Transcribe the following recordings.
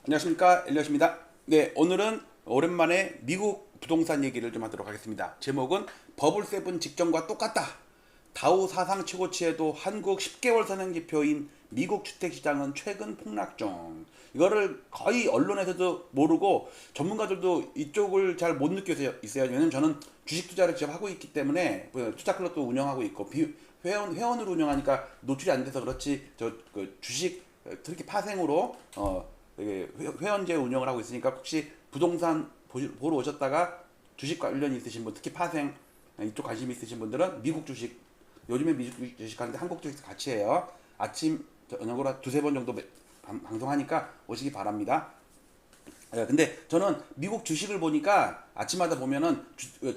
안녕하십니까, 엘리엇입니다. 네, 오늘은 오랜만에 미국 부동산 얘기를 좀 하도록 하겠습니다. 제목은 버블7 직전과 똑같다. 다우 사상 최고치에도 한국 10개월 선행지표인 미국 주택시장은 최근 폭락 중. 이거를 거의 언론에서도 모르고 전문가들도 이쪽을 잘 못 느껴서 있어요. 왜냐면 저는 주식 투자를 직접 하고 있기 때문에 투자 클럽도 운영하고 있고 회원으로 운영하니까 노출이 안 돼서 그렇지 주식 특히 파생으로 회원제 운영을 하고 있으니까 혹시 부동산 보러 오셨다가 주식 관련 있으신 분, 특히 파생 이쪽 관심 있으신 분들은 미국 주식, 요즘에 미국 주식 하는데 한국 주식 같이 해요. 아침 저녁으로 두세 번 정도 방송하니까 오시기 바랍니다. 근데 저는 미국 주식을 보니까 아침마다 보면은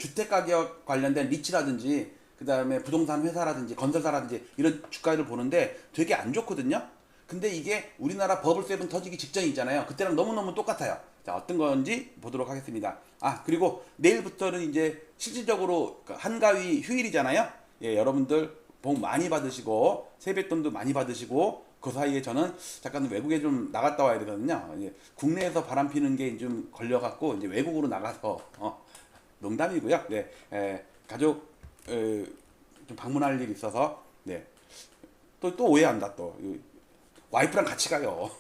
주택 가격 관련된 리츠라든지 그 다음에 부동산 회사라든지 건설사라든지 이런 주가를 보는데 되게 안 좋거든요. 근데 이게 우리나라 버블7 터지기 직전이잖아요. 그때랑 너무너무 똑같아요. 자, 어떤 건지 보도록 하겠습니다. 그리고 내일부터는 이제 실질적으로 한가위 휴일이잖아요. 예, 여러분들 복 많이 받으시고 세뱃돈도 많이 받으시고 그 사이에 저는 잠깐 외국에 좀 나갔다 와야 되거든요. 예, 국내에서 바람 피는 게 좀 걸려갖고 이제 외국으로 나가서 농담이고요. 네, 가족 좀 방문할 일이 있어서 네, 또 오해한다 또. 와이프랑 같이 가요.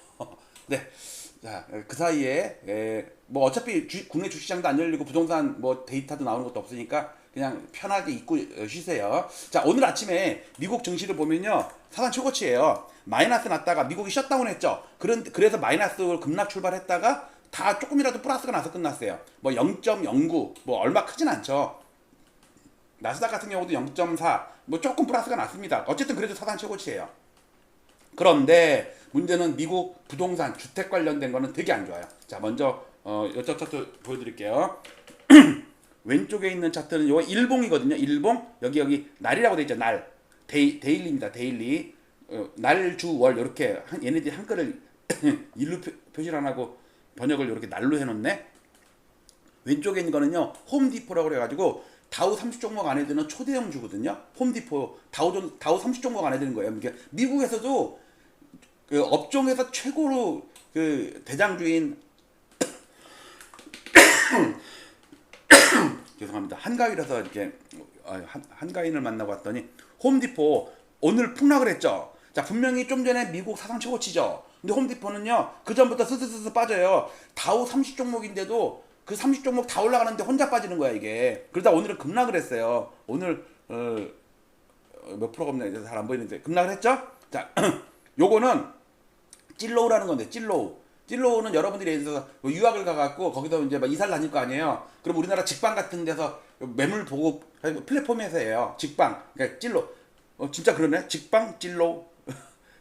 네. 자, 그 사이에, 뭐 어차피 국내 주식시장도 안 열리고 부동산 뭐 데이터도 나오는 것도 없으니까 그냥 편하게 잊고 쉬세요. 자, 오늘 아침에 미국 증시를 보면요. 사상 최고치예요. 마이너스 났다가 미국이 셧다운 했죠. 그래서 마이너스로 급락 출발했다가 다 조금이라도 플러스가 나서 끝났어요. 뭐 0.09, 뭐 얼마 크진 않죠. 나스닥 같은 경우도 0.4, 뭐 조금 플러스가 났습니다. 어쨌든 그래도 사상 최고치예요. 그런데 문제는 미국 부동산 주택 관련된 거는 되게 안 좋아요. 자, 먼저 이쪽 차트 보여드릴게요. 왼쪽에 있는 차트는 요 일봉이거든요. 일봉 여기 날이라고 돼 있죠. 날 데일리입니다. 데일리 날, 주, 월 이렇게 얘네들이 한글을 일로 표시를 안 하고 번역을 이렇게 날로 해놓네. 왼쪽에 있는 거는요 홈디포라고 그래가지고 다우 30 종목 안에 드는 초대형 주거든요. 홈디포 다우 30 종목 안에 드는 거예요. 그러니까 미국에서도 그 업종에서 최고로 그 대장주인 죄송합니다. 한가위라서 이렇게 한가인을 만나고 왔더니 홈디포 오늘 폭락을 했죠. 자, 분명히 좀 전에 미국 사상 최고치죠. 근데 홈디포는요 그 전부터 스스스스 빠져요. 다우 30 종목인데도 그 30 종목 다 올라가는데 혼자 빠지는 거야 이게. 그러다 오늘은 급락을 했어요. 오늘 몇 프로가 없네. 잘 안 보이는데 급락을 했죠. 자, 요거는 찔로우라는 건데 찔로우는 여러분들이 예를 들어서 유학을 가갖고 거기서 이제 막 이사를 다닐 거 아니에요. 그럼 우리나라 직방 같은 데서 매물 보고 플랫폼에서 해요. 직방. 그러니까 찔로. 진짜 그러네. 직방 찔로우.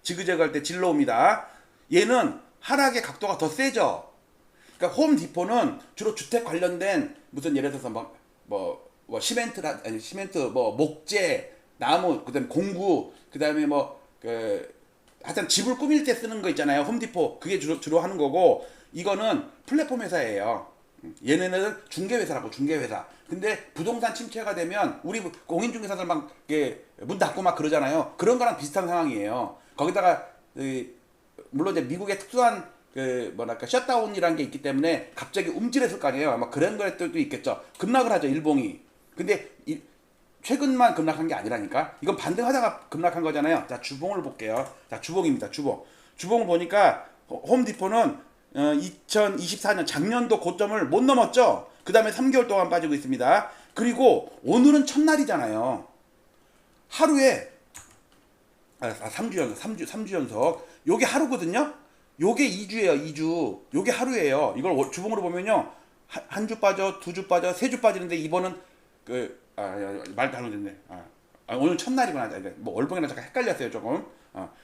지그재그 할 때 찔로우입니다. 얘는 하락의 각도가 더 세죠. 그러니까 홈디포는 주로 주택 관련된 무슨 예를 들어서 뭐 시멘트 뭐 목재 나무 그다음에 공구 그다음에 하여튼 집을 꾸밀 때 쓰는 거 있잖아요. 홈디포 그게 주로 하는 거고 이거는 플랫폼 회사예요. 얘네는 중개회사라고 중개회사. 근데 부동산 침체가 되면 우리 공인중개사들 막 문 닫고 막 그러잖아요. 그런 거랑 비슷한 상황이에요. 거기다가 물론 이제 미국의 특수한 뭐랄까 셧다운이라는 게 있기 때문에 갑자기 움찔했을 거 아니에요. 아마 그런 것들도 있겠죠. 급락을 하죠 일봉이. 근데 최근만 급락한 게 아니라니까. 이건 반등하다가 급락한 거잖아요. 자, 주봉을 볼게요. 자, 주봉입니다. 주봉을 보니까 홈디포는 2024년 작년도 고점을 못 넘었죠. 그 다음에 3개월 동안 빠지고 있습니다. 그리고 오늘은 첫날이잖아요. 하루에 3주 연속. 요게 하루거든요. 요게 2주예요. 2주. 요게 하루예요. 이걸 주봉으로 보면요. 한 주 빠져, 두 주 빠져, 세 주 빠지는데 이번은 말 잘못했네. 오늘 첫날이구나. 뭐 월봉이랑 잠깐 헷갈렸어요 조금.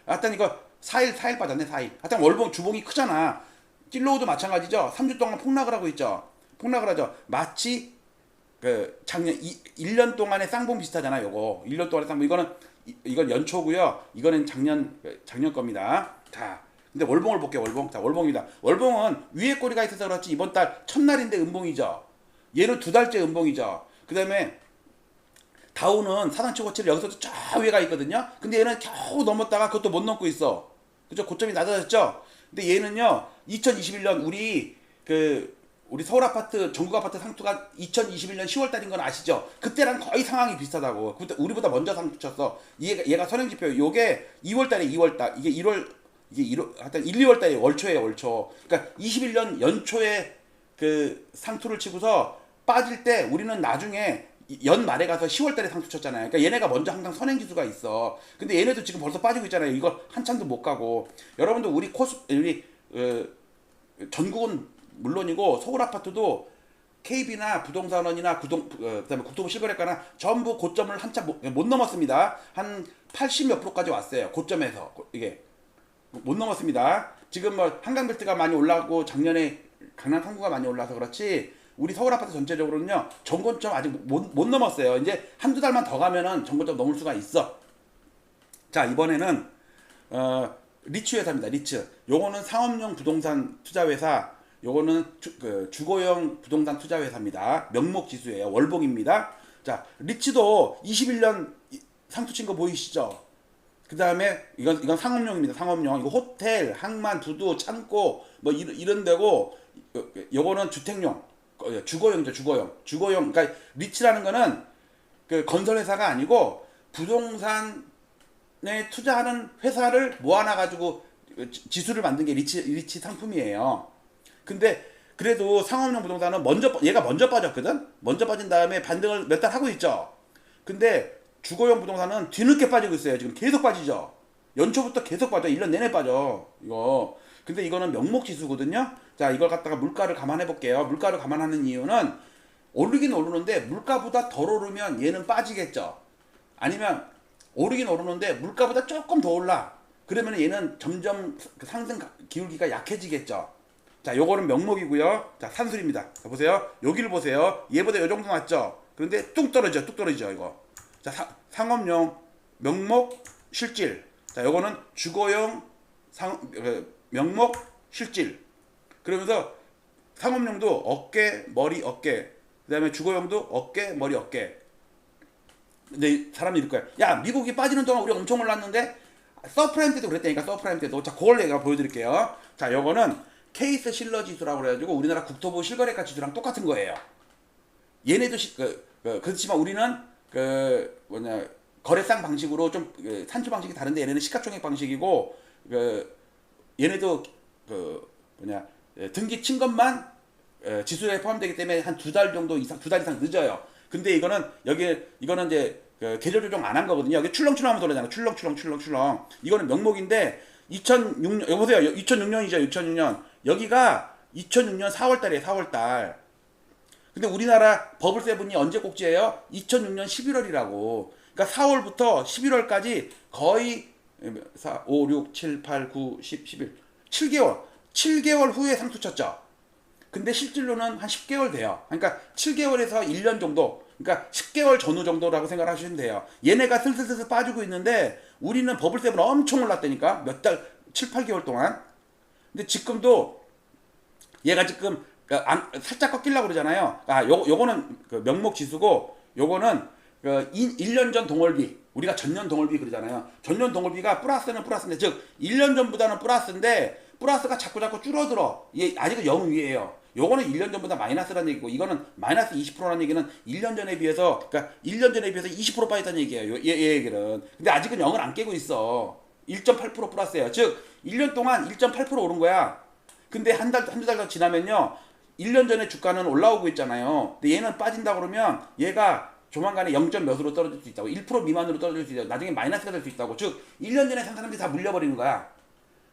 하여튼 이거 4일 빠졌네 4일. 하여튼 월봉 주봉이 크잖아. 찔로우도 마찬가지죠. 3주 동안 폭락을 하고 있죠. 폭락을 하죠. 마치 작년 1년 동안의 쌍봉 비슷하잖아. 요거 1년 동안의 쌍봉. 이건 연초고요. 이거는 작년 겁니다. 자, 근데 월봉을 볼게요. 월봉. 자, 월봉입니다. 월봉은 위에 꼬리가 있어서 그렇지 이번 달 첫날인데 음봉이죠. 얘는 두 달째 음봉이죠. 그 다음에 다우는 사상 최고치를 여기서도 저 위에가 있거든요. 근데 얘는 겨우 넘었다가 그것도 못 넘고 있어. 그죠? 고점이 낮아졌죠? 근데 얘는요 2021년 우리 서울 아파트 전국 아파트 상투가 2021년 10월 달인 건 아시죠? 그때랑 거의 상황이 비슷하다고. 그때 우리보다 먼저 상투 쳤어. 얘가 선행 지표. 요게 2월 달에 2월 달. 이게 1월 하여튼 1, 2월 달에 월초에 월초. 그러니까 21년 연초에 그 상투를 치고서 빠질 때 우리는 나중에 연 말에 가서 10월 달에 상투 쳤잖아요. 그러니까 얘네가 먼저 항상 선행 지수가 있어. 근데 얘네도 지금 벌써 빠지고 있잖아요. 이거 한참도 못 가고. 여러분들 우리 전국은 물론이고 서울 아파트도 KB나 부동산원이나 그다음에 국토부 실거래가나 전부 고점을 한참 못 넘었습니다. 한 80 몇 프로까지 왔어요. 고점에서 이게 못 넘었습니다. 지금 뭐 한강벨트가 많이 올라가고 작년에 강남 상구가 많이 올라서 그렇지 우리 서울 아파트 전체적으로는요 전고점 아직 못 넘었어요. 이제 한두 달만 더 가면은 전고점 넘을 수가 있어. 자 이번에는 리츠 회사입니다. 리츠. 요거는 상업용 부동산 투자 회사. 요거는 주거용 부동산 투자 회사입니다. 명목 지수예요. 월봉입니다. 자, 리츠도 21년 상투 친 거 보이시죠? 그다음에 이건 상업용입니다. 상업용. 이거 호텔, 항만, 부두, 창고 뭐 이런 데고 요거는 주택용. 주거용이죠. 주거용. 그러니까 리츠라는 거는 그 건설 회사가 아니고 부동산에 투자하는 회사를 모아놔 가지고 지수를 만든 게 리츠 상품이에요. 근데 그래도 상업용 부동산은 얘가 먼저 빠졌거든. 먼저 빠진 다음에 반등을 몇 달 하고 있죠. 근데 주거용 부동산은 뒤늦게 빠지고 있어요. 지금 계속 빠지죠. 연초부터 계속 빠져. 1년 내내 빠져. 이거. 근데 이거는 명목 지수거든요. 자, 이걸 갖다가 물가를 감안해 볼게요. 물가를 감안하는 이유는 오르긴 오르는데 물가보다 덜 오르면 얘는 빠지겠죠. 아니면 오르긴 오르는데 물가보다 조금 더 올라. 그러면 얘는 점점 상승 기울기가 약해지겠죠. 자, 요거는 명목이고요. 자, 산술입니다. 자, 보세요. 여기를 보세요. 얘보다 요 정도 낮죠? 그런데 뚝 떨어지죠, 이거. 자, 상업용, 명목, 실질. 자, 요거는 주거용, 명목, 실질. 그러면서 상업용도 어깨, 머리, 어깨. 그 다음에 주거용도 어깨, 머리, 어깨. 근데 사람이 이럴 거야. 야, 미국이 빠지는 동안 우리 엄청 올랐는데? 서프라임 때도 그랬다니까, 서프라임 때도. 자, 그걸 내가 보여드릴게요. 자, 요거는 케이스 실러 지수라고 그래가지고 우리나라 국토부 실거래가 지수랑 똑같은 거예요. 얘네도 그렇지만 우리는 거래상 방식으로 좀 산출 방식이 다른데 얘네는 시가총액 방식이고 얘네도 등기 친 것만 지수에 포함되기 때문에 한 두 달 이상 늦어요. 근데 이거는 이제 계절 조정 안 한 거거든요. 여기 출렁출렁하면 돌아잖아. 출렁출렁. 이거는 명목인데 2006년 여보세요. 2006년이죠. 2006년. 여기가 2006년 4월 달이에요. 4월 달. 근데 우리나라 버블 세븐이 언제 꼭지예요? 2006년 11월이라고. 그러니까 4월부터 11월까지 거의 4, 5, 6, 7, 8, 9, 10, 11 7개월 후에 상투 쳤죠. 근데 실질로는 한 10개월 돼요. 그러니까 7개월에서 1년 정도. 그러니까 10개월 전후 정도라고 생각하시면 돼요. 얘네가 슬슬 빠지고 있는데 우리는 버블 세븐 엄청 올랐다니까. 몇 달 7, 8개월 동안. 근데 지금도 얘가 지금 살짝 꺾이려고 그러잖아요. 요거는 명목 지수고 요거는 1년 전 동월비. 우리가 전년 동월비 그러잖아요. 전년 동월비가 플러스인데 즉 1년 전보다는 플러스가 자꾸 줄어들어. 얘 아직은 0 위에요. 요거는 1년 전보다 마이너스라는 얘기고 이거는 마이너스 20%라는 얘기는 1년 전에 비해서 20% 빠졌다는 얘기예요. 얘 얘기는. 근데 아직은 0을 안 깨고 있어. 1.8% 플러스예요. 즉 1년 동안 1.8% 오른 거야. 근데 한두 달 더 지나면요. 1년 전에 주가는 올라오고 있잖아요. 근데 얘는 빠진다 그러면 얘가 조만간에 0. 몇으로 떨어질 수 있다고. 1% 미만으로 떨어질 수 있다고. 나중에 마이너스가 될 수 있다고. 즉 1년 전에 산 사람들이 다 물려버리는 거야.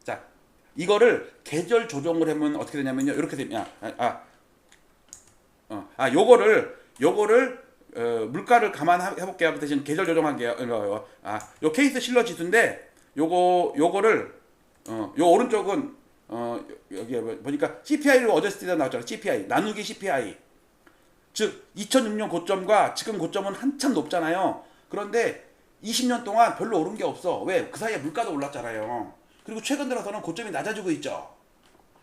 자, 이거를 계절 조정을 하면 어떻게 되냐면요. 이렇게 되냐. 요거를 물가를 감안해 볼게요. 그 대신 계절 조정할게요. 요 케이스 실러 지수인데 요거를 요 오른쪽은 여기 보니까 CPI로 어저스티드 나왔잖아요. CPI 나누기 CPI. 즉 2006년 고점과 지금 고점은 한참 높잖아요. 그런데 20년 동안 별로 오른 게 없어. 왜? 그 사이에 물가도 올랐잖아요. 그리고 최근 들어서는 고점이 낮아지고 있죠.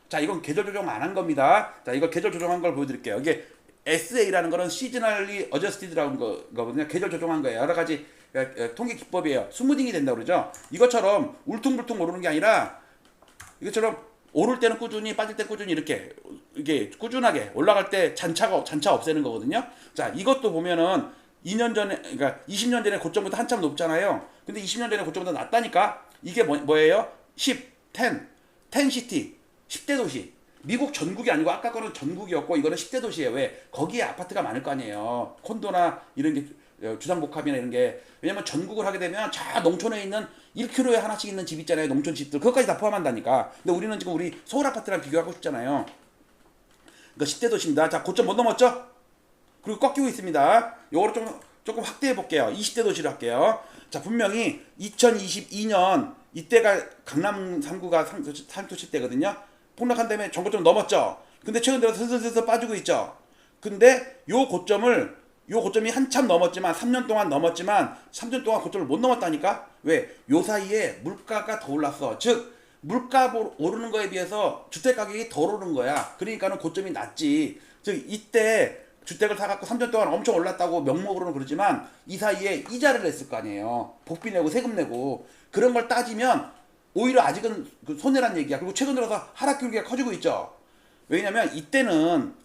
자, 이건 계절 조정 안 한 겁니다. 자, 이걸 계절 조정한 걸 보여드릴게요. 이게 SA라는 거는 시즈널리 어저스티드라는 거거든요. 계절 조정한 거예요. 여러 가지 통계 기법이에요. 스무딩이 된다고 그러죠. 이것처럼 울퉁불퉁 오르는 게 아니라 이것처럼 오를 때는 꾸준히, 빠질 때 꾸준히 이게 꾸준하게 올라갈 때 잔차 없애는 거거든요. 자, 이것도 보면은 2년 전에, 그러니까 20년 전에 고점보다 한참 높잖아요. 근데 20년 전에 고점보다 낮다니까. 이게 뭐예요? 10, 10시티, 10대 도시. 미국 전국이 아니고 아까 거는 전국이었고 이거는 10대 도시예요. 왜? 거기에 아파트가 많을 거 아니에요. 콘도나 이런 게 주상복합이나 이런 게. 왜냐면 전국을 하게 되면 저 농촌에 있는 1km에 하나씩 있는 집 있잖아요. 농촌 집들. 그것까지 다 포함한다니까. 근데 우리는 지금 우리 서울 아파트랑 비교하고 싶잖아요. 그러니까 10대 도시입니다. 자, 고점 못 넘었죠? 그리고 꺾이고 있습니다. 요거를 조금 확대해 볼게요. 20대 도시로 할게요. 자, 분명히 2022년 이때가 강남 3구가 상투시 때거든요. 폭락한 다음에 전고점 넘었죠. 근데 최근 들어 슬슬 빠지고 있죠. 근데 요 고점이 한참 넘었지만 3년 동안 넘었지만 3년 동안 고점을 못 넘었다니까. 왜? 요 사이에 물가가 더 올랐어. 즉 물가 오르는 거에 비해서 주택 가격이 덜 오른 거야. 그러니까는 고점이 낮지. 즉 이때 주택을 사갖고 3년 동안 엄청 올랐다고 명목으로는 그러지만 이 사이에 이자를 냈을 거 아니에요. 복비 내고 세금 내고. 그런 걸 따지면 오히려 아직은 그 손해란 얘기야. 그리고 최근 들어서 하락 기울기가 커지고 있죠. 왜냐면 이때는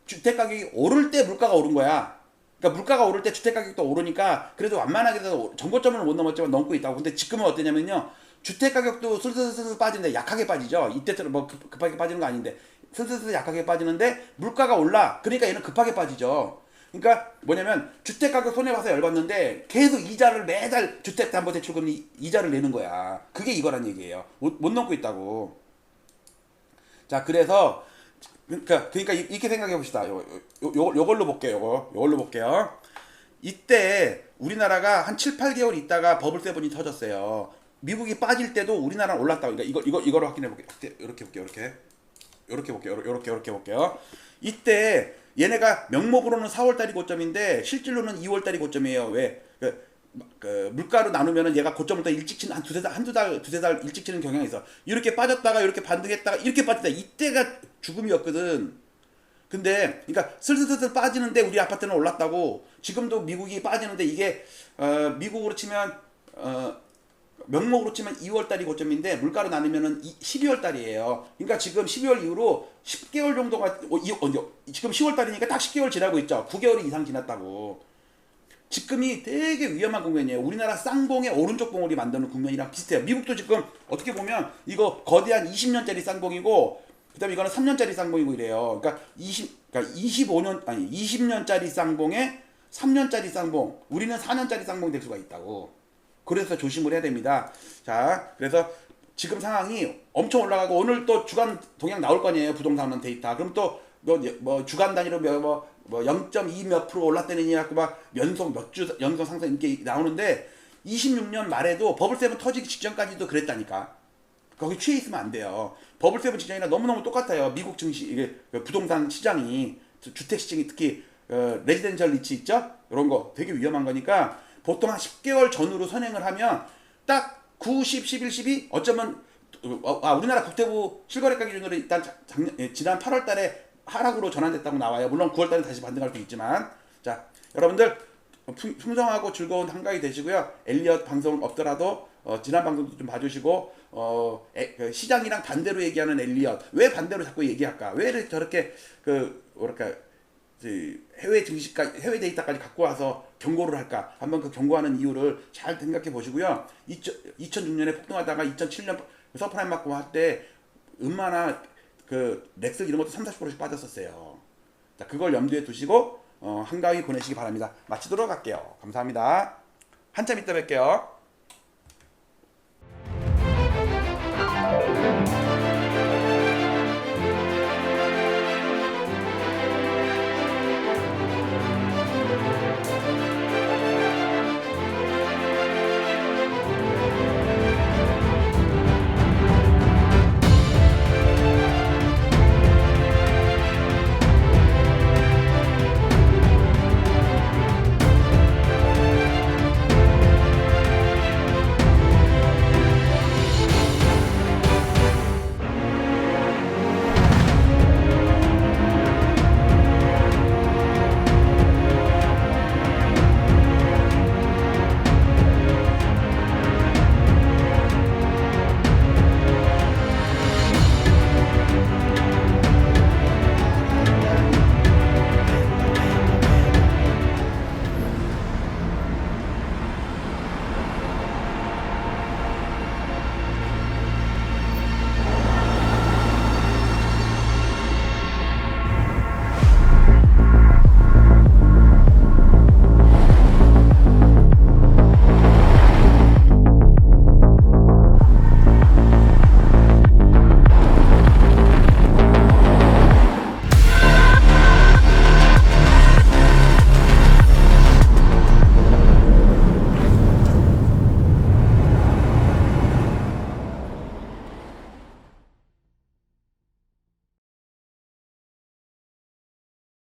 주택 가격이 오를 때 물가가 오른 거야. 그러니까 물가가 오를 때 주택 가격도 오르니까 그래도 완만하게 전고점을 못 넘었지만 넘고 있다고. 근데 지금은 어떠냐면요. 주택 가격도 슬슬 빠지는데 약하게 빠지죠. 이때처럼 뭐 급하게 빠지는 거 아닌데 슬슬 약하게 빠지는데 물가가 올라. 그러니까 얘는 급하게 빠지죠. 그러니까 뭐냐면 주택 가격 손해봐서 열받는데 계속 이자를 매달 주택담보대출금 이자를 내는 거야. 그게 이거란 얘기예요. 못 넘고 있다고. 자, 그래서 그러니까 이렇게 생각해 봅시다. 요걸로 볼게요. 요걸로 볼게요. 이때 우리나라가 한 7, 8개월 있다가 버블 세븐이 터졌어요. 미국이 빠질 때도 우리나라는 올랐다고. 그러니까 이거로 확인해 볼게요. 이렇게 볼게요. 이렇게 볼게요. 이때 얘네가 명목으로는 4월달이 고점인데 실질로는 2월달이 고점이에요. 왜? 그 물가로 나누면은 얘가 고점을 더 일찍 치는 두세 달 일찍 치는 경향이 있어. 이렇게 빠졌다가 이렇게 반등했다가 이렇게 빠졌다. 이때가 죽음이었거든. 근데 그러니까 슬슬 빠지는데 우리 아파트는 올랐다고. 지금도 미국이 빠지는데 이게 미국으로 치면 명목으로 치면 2월달이 고점인데 물가로 나누면은 12월달이에요. 그러니까 지금 12월 이후로 10개월 정도가 지금 10월달이니까 딱 10개월 지나고 있죠. 9개월이 이상 지났다고. 지금이 되게 위험한 국면이에요. 우리나라 쌍봉의 오른쪽 봉우리 만드는 국면이랑 비슷해요. 미국도 지금 어떻게 보면 이거 거대한 20년짜리 쌍봉이고 그다음에 이거는 3년짜리 쌍봉이고 이래요. 그러니까 20년짜리 쌍봉에 3년짜리 쌍봉. 우리는 4년짜리 쌍봉 될 수가 있다고. 그래서 조심을 해야 됩니다. 자, 그래서 지금 상황이 엄청 올라가고 오늘 또 주간 동향 나올 거 아니에요. 부동산 데이터. 그럼 또 뭐 주간 단위로 뭐 0.2 몇 프로 올랐다느니 하고 막 연속 몇 주 연속 상승 이렇게 나오는데 26년 말에도 버블세븐 터지기 직전까지도 그랬다니까. 거기 취해 있으면 안 돼요. 버블세븐 직전이랑 너무너무 똑같아요. 미국 증시 이게 부동산 시장이 주택 시장이 특히 레지덴셜 리츠 있죠? 이런 거 되게 위험한 거니까 보통 한 10개월 전후로 선행을 하면 딱 9, 10, 11, 12 어쩌면 우리나라 국토부 실거래가 기준으로 일단 지난 8월 달에 하락으로 전환됐다고 나와요. 물론 9월 달에 다시 반등할 수 있지만. 자, 여러분들 풍성하고 즐거운 한가위 되시고요. 엘리엇 방송 없더라도 지난 방송도 좀 봐주시고 그 시장이랑 반대로 얘기하는 엘리엇 왜 반대로 자꾸 얘기할까? 왜 저렇게 뭐랄까 해외 증시까지 해외 데이터까지 갖고 와서 경고를 할까? 한번 그 경고하는 이유를 잘 생각해 보시고요. 2006년에 폭등하다가 2007년 서프라임 맞고 할 때 음마나 그 렉스 이런 것도 30-40%씩 빠졌었어요. 자, 그걸 염두에 두시고 한가위 보내시기 바랍니다. 마치도록 할게요. 감사합니다. 한참 이따 뵐게요.